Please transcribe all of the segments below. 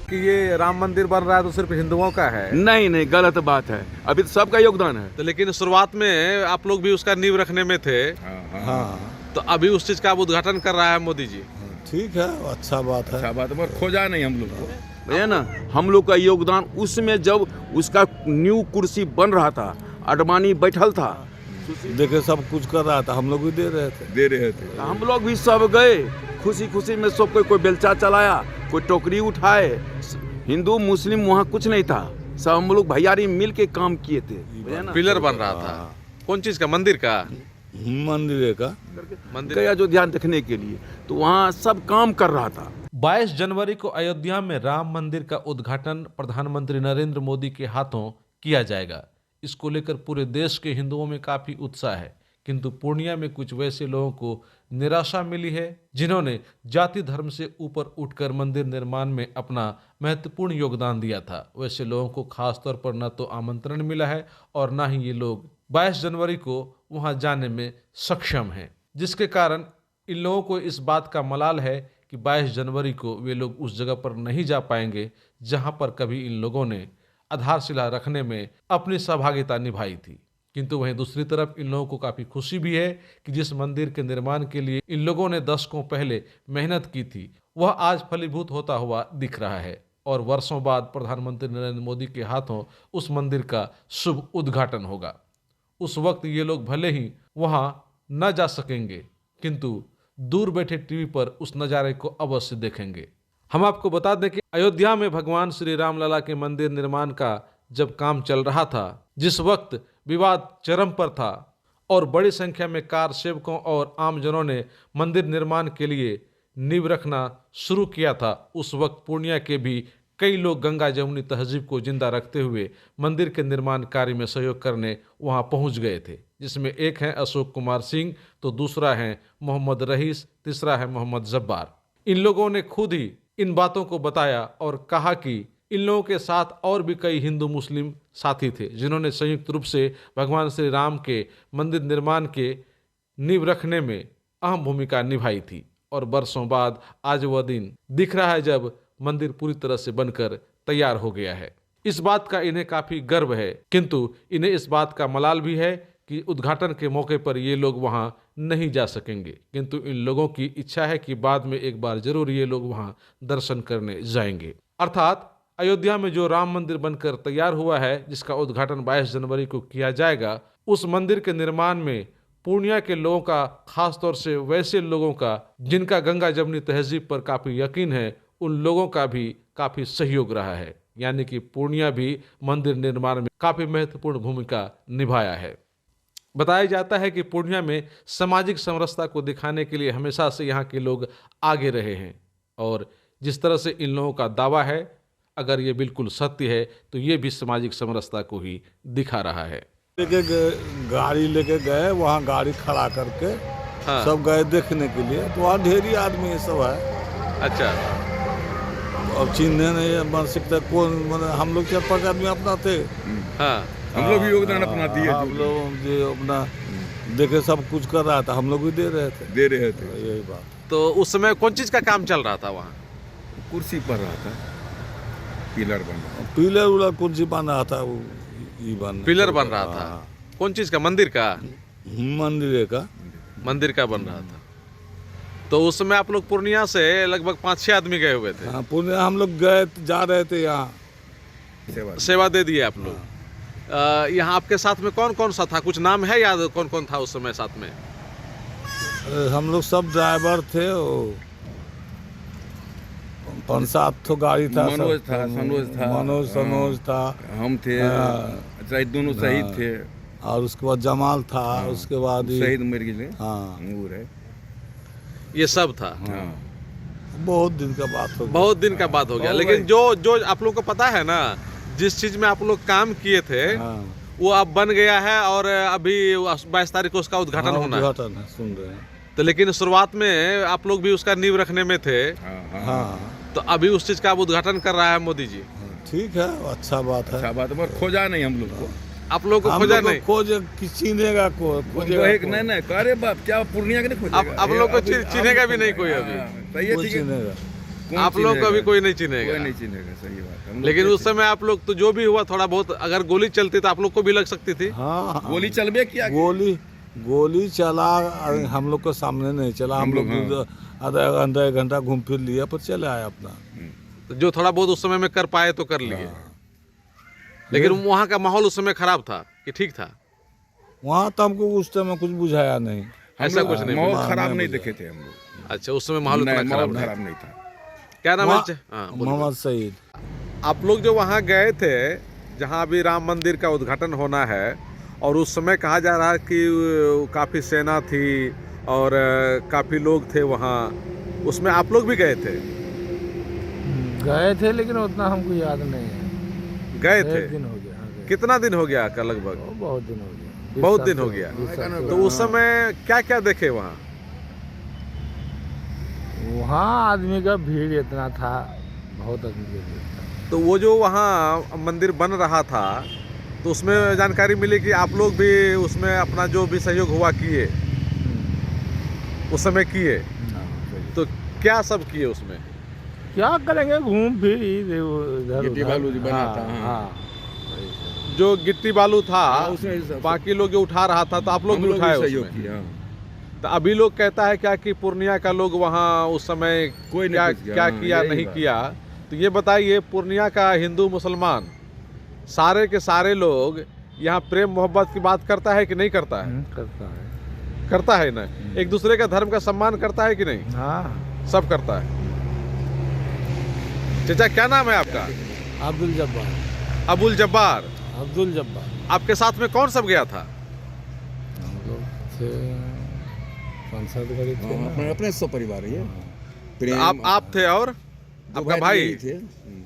कि ये राम मंदिर बन रहा है तो सिर्फ हिंदुओं का है। नहीं नहीं, गलत बात है। अभी तो सबका योगदान है। तो लेकिन शुरुआत में आप लोग भी उसका नींव रखने में थे। हाँ तो अभी उस चीज का आप उद्घाटन कर रहा है मोदी जी। ठीक है, अच्छा बात है। अच्छा बात है, मगर खोजा नहीं हम लोग को, भैया ना। हम लोग का योगदान उसमें जब उसका न्यू कुर्सी बन रहा था, अडवाणी बैठल था, देखे सब कुछ कर रहा था, हम लोग भी दे रहे थे। हम लोग भी सब गए खुशी खुशी में। सब कोई बेलचा चलाया, कोई टोकरी उठाए। हिंदू मुस्लिम वहाँ कुछ नहीं था, सब हम लोग भैयारी मिल के काम किए थे, भैया ना। पिलर बन रहा था कौन चीज का? मंदिर का? मंदिर का मंदिर गया जो ध्यान रखने के लिए, तो वहाँ सब काम कर रहा था। 22 जनवरी को अयोध्या में राम मंदिर का उद्घाटन प्रधानमंत्री नरेंद्र मोदी के हाथों किया जाएगा। इसको लेकर पूरे देश के हिंदुओं में काफी उत्साह है, किंतु पूर्णिया में कुछ वैसे लोगों को निराशा मिली है जिन्होंने जाति धर्म से ऊपर उठकर मंदिर निर्माण में अपना महत्वपूर्ण योगदान दिया था। वैसे लोगों को खास तौर पर न तो आमंत्रण मिला है और न ही ये लोग 22 जनवरी को वहां जाने में सक्षम हैं, जिसके कारण इन लोगों को इस बात का मलाल है कि 22 जनवरी को वे लोग उस जगह पर नहीं जा पाएंगे जहां पर कभी इन लोगों ने आधारशिला रखने में अपनी सहभागिता निभाई थी। किंतु वहीं दूसरी तरफ इन लोगों को काफी खुशी भी है कि जिस मंदिर के निर्माण के लिए इन लोगों ने दशकों पहले मेहनत की थी, वह आज फलीभूत होता हुआ दिख रहा है और वर्षों बाद प्रधानमंत्री नरेंद्र मोदी के हाथों उस मंदिर का शुभ उद्घाटन होगा। उस वक्त ये लोग भले ही वहां न जा सकेंगे, किंतु दूर बैठे टीवी पर उस नज़ारे को अवश्य देखेंगे। हम आपको बता दें कि अयोध्या में भगवान श्री राम लला के मंदिर निर्माण का जब काम चल रहा था, जिस वक्त विवाद चरम पर था और बड़ी संख्या में कार सेवकों और आमजनों ने मंदिर निर्माण के लिए नींव रखना शुरू किया था, उस वक्त पूर्णिया के भी कई लोग गंगा जमुनी तहजीब को जिंदा रखते हुए मंदिर के निर्माण कार्य में सहयोग करने वहां पहुंच गए थे, जिसमें एक हैं अशोक कुमार सिंह, तो दूसरा है मोहम्मद रईस, तीसरा है मोहम्मद जब्बार। इन लोगों ने खुद ही इन बातों को बताया और कहा कि इन लोगों के साथ और भी कई हिंदू मुस्लिम साथी थे जिन्होंने संयुक्त रूप से भगवान श्री राम के मंदिर निर्माण के नींव रखने में अहम भूमिका निभाई थी। और वर्षों बाद आज वह दिन दिख रहा है जब मंदिर पूरी तरह से बनकर तैयार हो गया है। इस बात का इन्हें काफी गर्व है, किंतु इन्हें इस बात का मलाल भी है कि उद्घाटन के मौके पर ये लोग वहां नहीं जा सकेंगे, किंतु इन लोगों की इच्छा है कि बाद में एक बार जरूर ये लोग वहां दर्शन करने जाएंगे। अर्थात अयोध्या में जो राम मंदिर बनकर तैयार हुआ है, जिसका उद्घाटन 22 जनवरी को किया जाएगा, उस मंदिर के निर्माण में पूर्णिया के लोगों का, खासतौर से वैसे लोगों का जिनका गंगा जमुनी तहजीब पर काफी यकीन है, उन लोगों का भी काफी सहयोग रहा है। यानी कि पूर्णिया भी मंदिर निर्माण में काफी महत्वपूर्ण भूमिका निभाया है। बताया जाता है कि पूर्णिया में सामाजिक समरसता को दिखाने के लिए हमेशा से यहाँ के लोग आगे रहे हैं और जिस तरह से इन लोगों का दावा है, अगर ये बिल्कुल सत्य है तो ये भी सामाजिक समरसता को ही दिखा रहा है। गाड़ी लेके गए, वहाँ गाड़ी खड़ा करके सब गए देखने के लिए, तो वहाँ ढेरी आदमी ये सब है। अच्छा, अब चिन्हने नहीं मानसिकता कौन, हम लोग 4-5 आदमी अपना थे। हाँ, हम लोग भी योगदान अपना दिए, हम लोग जो अपना देखे सब कुछ कर रहा था, हम लोग भी दे रहे थे। यही बात। तो उस समय कौन चीज का काम चल रहा था वहाँ? कुर्सी पर रहा था, पिलर बन रहा था। पिलर कुर्सी बन रहा था, वो पिलर बन रहा था। कौन चीज का? मंदिर का? मंदिर का बन रहा था। तो उस समय आप लोग पूर्णिया से लगभग 5-6 आदमी गए हुए थे। हाँ, पूर्णिया हम लोग गए, जा रहे थे, यहाँ सेवा दे दिए आप लोग। यहाँ आपके साथ में कौन कौन सा था? कुछ नाम है याद? कौन कौन था उस समय साथ में? हम लोग सब ड्राइवर थे, 5-7 तो गाड़ी था। मनोज था, सनोज था, हम थे, दोनों शहीद थे, और उसके बाद जमाल था, उसके बाद शहीद मर गए। हाँ, ये सब था। बहुत दिन का बात हो गया। बहुत दिन का बात हो गया। लेकिन जो आप लोग को पता है ना, जिस चीज में आप लोग काम किए थे, वो अब बन गया है और अभी 22 तारीख को उसका उद्घाटन होना है। सुन रहे हैं। तो लेकिन शुरुआत में आप लोग भी उसका नींव रखने में थे। हाँ, तो अभी उस चीज का आप उद्घाटन कर रहा है मोदी जी। ठीक है, अच्छा बात है। अच्छा बात है, मगर खोजा नहीं हम लोग को। आप लोग को खोजा नहीं? खोज चिनेगा, नहीं करे बाप, क्या पूर्णिया के नहीं खोजेगा? आप लोग को चिन्हेगा भी नहीं कोई अभी? सही है, ठीक है। आप लोग को अभी कोई नहीं चिन्हेगा। कोई नहीं चिन्हेगा, सही बात है। लेकिन उस समय आप लोग तो जो भी हुआ थोड़ा बहुत, अगर गोली चलती तो आप लोग को भी लग सकती थी। हाँ, गोली चलबे किया, गोली चला, हम लोग को सामने नहीं चला। हम लोग आधा घंटा 1 घंटा घूम फिर लिया, पर चले आए अपना। तो जो थोड़ा बहुत उस समय में कर पाए तो कर लिए। लेकिन वहाँ का माहौल उस समय खराब था कि ठीक था? वहाँ तो हमको उस टाइम कुछ बुझाया नहीं, ऐसा कुछ नहीं। माहौल खराब नहीं देखे थे हम लोग। अच्छा, उस समय माहौल उतना खराब नहीं था। क्या नाम है? मोहम्मद सईद। आप लोग जो वहाँ गए थे, जहाँ अभी राम मंदिर का उद्घाटन होना है, और उस समय कहा जा रहा है कि काफ़ी सेना थी और काफ़ी लोग थे वहाँ, उसमें आप लोग भी गए थे? गए थे, लेकिन उतना हमको याद नहीं है। गए थे? 1 दिन हो गया। हाँ, गए। कितना दिन हो गया का लगभग? बहुत दिन हो गया। बहुत दिन हो गया। तो उस समय क्या क्या देखे वहाँ? वहाँ आदमी का भीड़ इतना था, बहुत आदमी का भीड़ था। तो वो जो वहाँ मंदिर बन रहा था, तो उसमें जानकारी मिली कि आप लोग भी उसमें अपना जो भी सहयोग हुआ किए, उस समय किए। तो क्या सब किए उसमें? क्या करेंगे, घूम फिर इधर गिट्टी बालू जो बना था, हाँ। जो गिट्टी बालू था, उसमें बाकी लोग जो उठा रहा था, तो आप लोग भी उठाए उसमें? तो अभी लोग कहता है क्या कि पूर्णिया का लोग वहाँ उस समय कोई क्या नहीं क्या किया नहीं किया। तो ये बताइए, पूर्णिया का हिंदू मुसलमान सारे के सारे लोग यहाँ प्रेम मोहब्बत की बात करता है कि नहीं करता है? करता है। करता है ना? एक दूसरे का धर्म का सम्मान करता है कि नहीं? हाँ, सब करता है। चाचा, क्या नाम है आपका? अब्दुल जब्बार। अबुल जब्बार। अब्दुल जब्बार। आपके साथ में कौन सब गया था? हम लोग थे 5-7 गाड़ी थे ना। अपने सब परिवार है। तो आप थे और आपका भाई थे।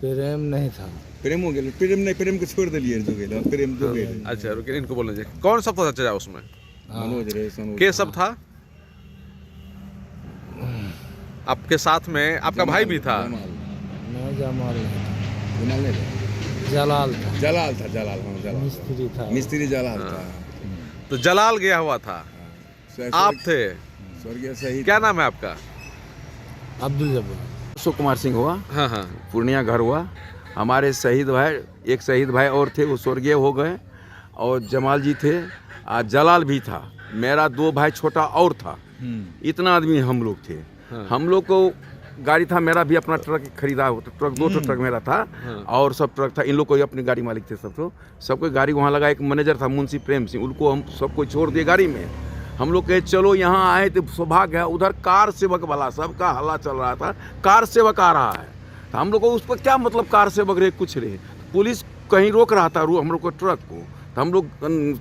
प्रेम नहीं था। प्रेम हो गया, प्रेम नहीं, प्रेम को छोड़ दिलिए जो गेला, प्रेम जो गेला। अच्छा, रुकिए, इनको बोलने दीजिए। कौन सब था चाचा उसमें? मनोज रे, सनोज के सब था आपके साथ में? आपका भाई भी था? नहीं, जमाल नहीं था। जमाल नहीं था, जलाल था। जलाल था, जलाल, हाँ जलाल, मिस्त्री था। मिस्त्री जलाल था। तो जलाल गया हुआ था, आप थे। स्वर्गीय शहीद। क्या नाम है आपका? अब्दुल जब्बार। अशोक कुमार सिंह हुआ, हाँ हाँ। पूर्णिया घर हुआ। हमारे शहीद भाई, एक शहीद भाई और थे, वो स्वर्गीय हो गए। और जमाल जी थे, जलाल भी था। मेरा 2 भाई छोटा और था। इतना आदमी हम लोग थे। हम लोग को गाड़ी था, मेरा भी अपना ट्रक खरीदा, ट्रक 2 ट्रक मेरा था, और सब ट्रक था। इन लोग को अपनी गाड़ी मालिक थे सब। तो सबको गाड़ी वहाँ लगा। एक मैनेजर था मुंशी प्रेम सिंह, उनको हम सबको छोड़ दिए गाड़ी में। हम लोग कहे चलो यहाँ आए तो सौभाग्य है। उधर कार सेवक वाला सबका हल्ला चल रहा था, कार सेवक आ रहा है। तो हम लोग को उस पर क्या मतलब, कार सेवक रहे कुछ रहे। पुलिस कहीं रोक रहा था हम लोग को, ट्रक को। तो हम लोग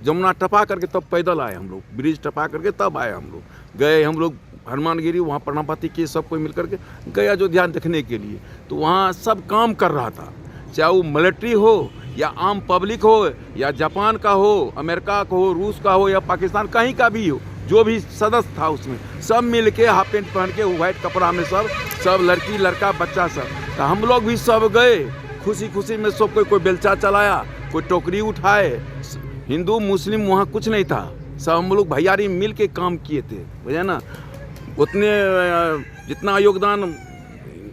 जमुना टपा करके तब पैदल आए। हम लोग ब्रिज टपा करके तब आए। हम लोग गए, हम लोग हनुमानगिरी, वहाँ प्रणाम पाती किए, सब कोई मिल करके गए अयोध्या देखने के लिए। तो वहाँ सब काम कर रहा था, चाहे वो मिलिट्री हो या आम पब्लिक हो, या जापान का हो, अमेरिका का हो, रूस का हो, या पाकिस्तान, कहीं का भी हो, जो भी सदस्य था उसमें सब मिल के हाफ पेंट पहन के, वाइट कपड़ा में सब लड़की लड़का बच्चा सब। तो हम लोग भी सब गए, खुशी खुशी में सब कोई बेलचा चलाया, कोई टोकरी उठाए। हिंदू मुस्लिम वहाँ कुछ नहीं था, सब हम लोग भैयारी मिल के काम किए थे, बुझे ना। उतने जितना योगदान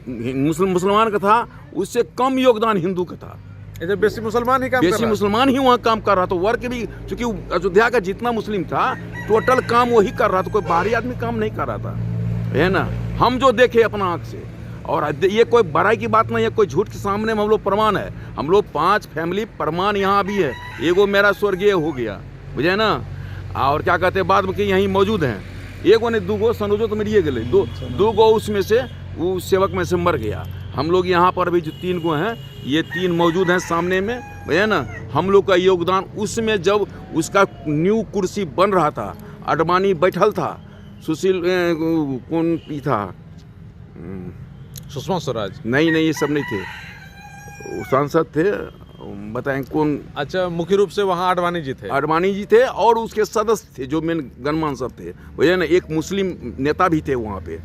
मुसलमान का था, उससे कम योगदान हिंदू का था। अच्छा, बेसी मुसलमान ही काम कर रहा? मुसलमान ही वहाँ काम कर रहा था। वर्क भी, चूंकि अयोध्या का जितना मुस्लिम था, टोटल काम वही कर रहा था, कोई बाहरी आदमी काम नहीं कर रहा था, है ना। हम जो देखे अपना आँख से, और ये कोई बड़ाई की बात नहीं है, कोई झूठ के सामने में हम लोग प्रमाण है। हम लोग 5 फैमिली प्रमाण यहाँ भी है। एगो मेरा स्वर्गीय हो गया, बुझे ना, और क्या कहते हैं बाद में कि यहीं मौजूद हैं। एगो ने 2 सनोजो तो मरिए गए, 2 उसमें से वो सेवक में से मर गया। हम लोग यहाँ पर भी जो 3 गो हैं, ये 3 मौजूद हैं सामने में, है ना। हम लोग का योगदान उसमें, जब उसका न्यू कुर्सी बन रहा था, अडवाणी बैठल था, सुशील कौन भी था, सुषमा स्वराज? नहीं, ये सब नहीं थे, वो सांसद थे, बताएं कौन। अच्छा, मुख्य रूप से वहाँ अडवाणी जी थे? अडवाणी जी थे, और उसके सदस्य थे जो मेन गणमान सब थे, भैया ना। एक मुस्लिम नेता भी थे वहाँ पे,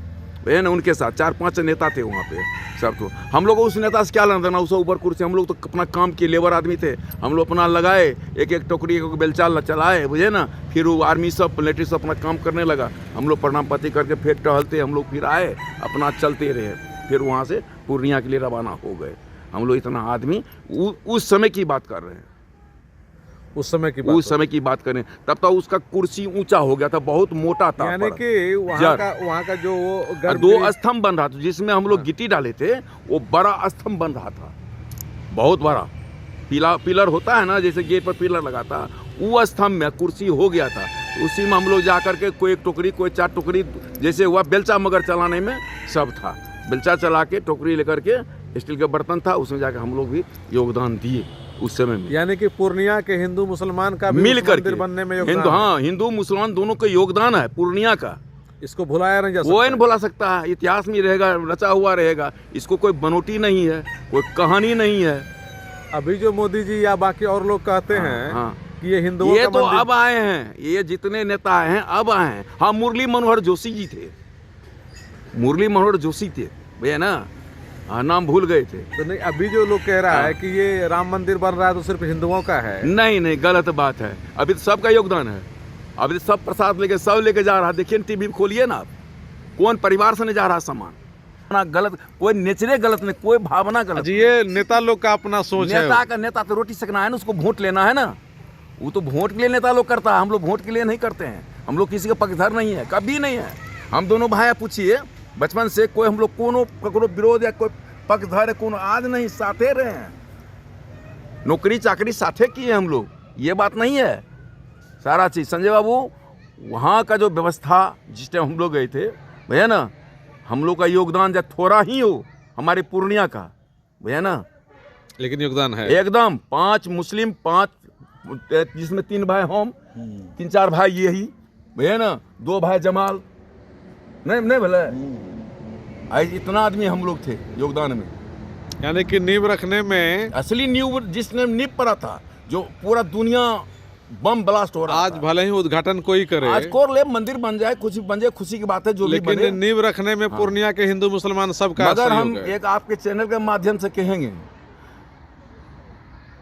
भैया ना, उनके साथ 4-5 नेता थे वहाँ पे सब। तो हम लोग उस नेता से क्या लेना देना, उससे ऊपर कुर्सी। हम लोग तो अपना काम किए, लेबर आदमी थे। हम लोग अपना लगाए, एक टोकरी, एक बेलचा चलाए, बुझे ना। फिर वो आर्मी सब, मिलिट्री सब अपना काम करने लगा। हम लोग प्रणाम पाती करके फिर टहलते, हम लोग फिर आए, अपना चलते रहे। फिर वहाँ से पूर्णिया के लिए रवाना हो गए। हम लोग इतना आदमी उस समय की बात कर रहे हैं, उस समय की बात करें, तब तो उसका कुर्सी ऊंचा हो गया था, बहुत मोटा था, यानी कि वहाँ का जो दो स्तंभ बन रहा था, जिसमें हम लोग गिट्टी डाले थे, वो बड़ा स्तंभ बन रहा था, बहुत बड़ा पिलर होता है ना, जैसे गेट पर पिलर लगाता, वो स्तंभ में कुर्सी हो गया था। उसी में हम लोग जा करके कोई एक टोकरी, कोई 4 टोकरी, जैसे हुआ बेलचा मगर चलाने में सब था, बेलचा चला के टोकरी लेकर के, स्टील का बर्तन था, उसमें जाकर हम लोग भी योगदान दिए उस समय में। यानी कि पूर्णिया के हिंदू मुसलमान का भी मिल करके बनने में योगदान हाँ, हिंदू मुसलमान दोनों का योगदान है पूर्णिया का। इसको भुलाया नहीं जा सकता, कोई नहीं भुला सकता है, इतिहास में रहेगा, रचा हुआ रहेगा, इसको कोई बनोटी नहीं है, कोई कहानी नहीं है। अभी जो मोदी जी या बाकी और लोग कहते हैं कि ये हिंदुओं ये का तो मंदिर, अब आए हैं, ये जितने नेता आए हैं अब आए हैं। हाँ, मुरली मनोहर जोशी जी थे, मुरली मनोहर जोशी थे भैया ना, हाँ, नाम भूल गए थे। तो नहीं, अभी जो लोग कह रहा है कि ये राम मंदिर बन रहा है तो सिर्फ हिंदुओं का है, नहीं, गलत बात है। अभी तो सबका योगदान है, अभी तो सब प्रसाद लेके सब लेके जा रहा है। देखिए टीवी खोलिए ना आप, कौन परिवार से नहीं जा रहा सामान ना, गलत कोई नेचरे गलत नहीं, कोई भावना गलत। जी, ये नेता लोग का अपना सोच है। नेता तो रोटी सेकना है ना, उसको वोट लेना है ना, वो तो वोट के लिए नेता लोग करता है, हम लोग वोट के लिए नहीं करते हैं। हम लोग किसी का पक्षधर नहीं है, कभी नहीं है। हम दोनों भाई पूछिए, बचपन से कोई हम लोग कोनो विरोध या कोई पक्षधर है कोनो आज नहीं, साथे रहे हैं, नौकरी चाकरी साथे किए हम लोग, ये बात नहीं है। सारा चीज़ संजय बाबू, वहाँ का जो व्यवस्था जिस टाइम हम लोग गए थे भैया ना, हम लोग का योगदान जब थोड़ा ही हो हमारे पूर्णिया का भैया ना, लेकिन योगदान है एकदम। 5 मुस्लिम, 5 जिसमें 3 भाई हम, 3-4 भाई यही भैया ना, 2 भाई जमाल, नहीं भले इतना आदमी हम लोग थे योगदान में। यानी कि नींव रखने में, असली नींव जिसने नींव पड़ा था, जो पूरा दुनिया बम ब्लास्ट हो रहा आज था। भले ही उद्घाटन कोई करे, आज कोर ले मंदिर बन जाए, कुछ बन जाए, खुशी की बात है, जो भी बने। लेकिन नींव रखने में पूर्णिया के हिंदू मुसलमान सबका मगर हम सहयोग है। एक आपके चैनल के माध्यम से कहेंगे,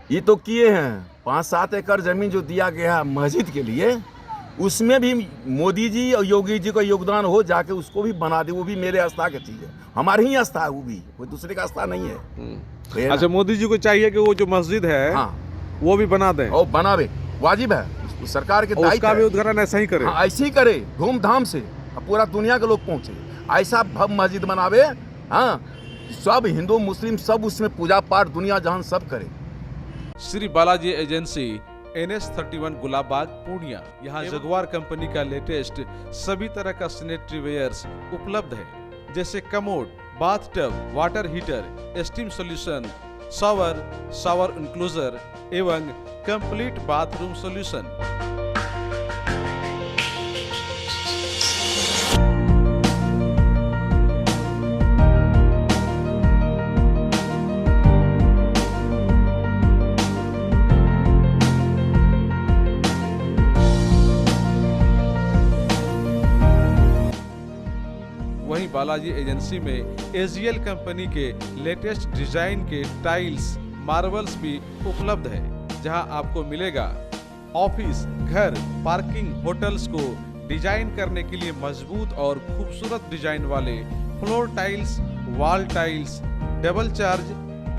ये तो किए हैं 5-7 एकड़ जमीन जो दिया गया मस्जिद के लिए, उसमें भी मोदी जी और योगी जी का योगदान हो, जाके उसको भी बना दे, वो भी मेरे आस्था की चीज है, हमारी ही आस्था है, वो भी कोई दूसरे का आस्था नहीं है। अच्छा, मोदी जी को चाहिए कि वो जो मस्जिद है वो भी बना दें, और बनावे, वाजिब है, सरकार के दायित्व उसका भी उद्घाटन ऐसा ही करे। ऐसे ही करे, धूमधाम से, पूरा दुनिया के लोग पहुंचे, ऐसा भव्य मस्जिद बनावे, हाँ, सब हिंदू मुस्लिम सब उसमें पूजा पाठ दुनिया जहान सब करे। Shri Balaji agency, NS31 Gulabbagh Purnia. यहाँ जगुआर कंपनी का लेटेस्ट सभी तरह का सैनिटरी वेयर्स उपलब्ध है, जैसे commode, bathtub, water heater, steam solution, shower enclosure एवं कंप्लीट बाथरूम सॉल्यूशन। वहीं बालाजी एजेंसी में AGL कंपनी के लेटेस्ट डिजाइन के टाइल्स, मार्बल्स भी उपलब्ध है, जहां आपको मिलेगा ऑफिस, घर, पार्किंग, होटल्स को डिजाइन करने के लिए मजबूत और खूबसूरत डिजाइन वाले floor tiles, wall tiles, double charge,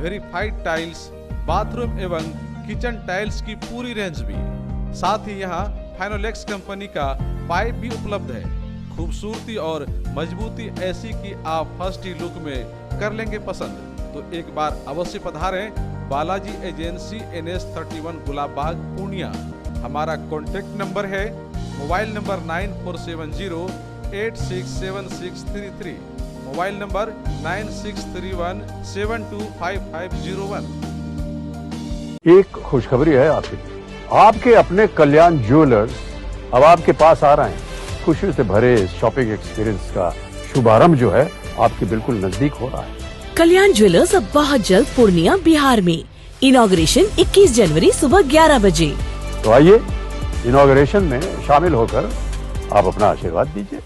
verified tiles, bathroom एवं किचन टाइल्स की पूरी रेंज भी। साथ ही यहाँ फाइनोलेक्स कंपनी का पाइप भी उपलब्ध है। खूबसूरती और मजबूती ऐसी कि आप फर्स्ट ही लुक में कर लेंगे पसंद। तो एक बार अवश्य पधारें बालाजी एजेंसी, NS31 गुलाबबाग पूर्णिया। हमारा कॉन्टेक्ट नंबर है मोबाइल नंबर 9476086763, मोबाइल नंबर 9631725501। एक खुशखबरी है आपके लिए, आपके अपने कल्याण ज्वेलर्स अब आपके पास आ रहे हैं। खुशी से भरे शॉपिंग एक्सपीरियंस का शुभारंभ जो है आपके बिल्कुल नजदीक हो रहा है। कल्याण ज्वेलर्स अब बहुत जल्द पूर्णिया बिहार में। इनॉग्रेशन 21 जनवरी सुबह 11 बजे। तो आइए इनॉग्रेशन में शामिल होकर आप अपना आशीर्वाद दीजिए।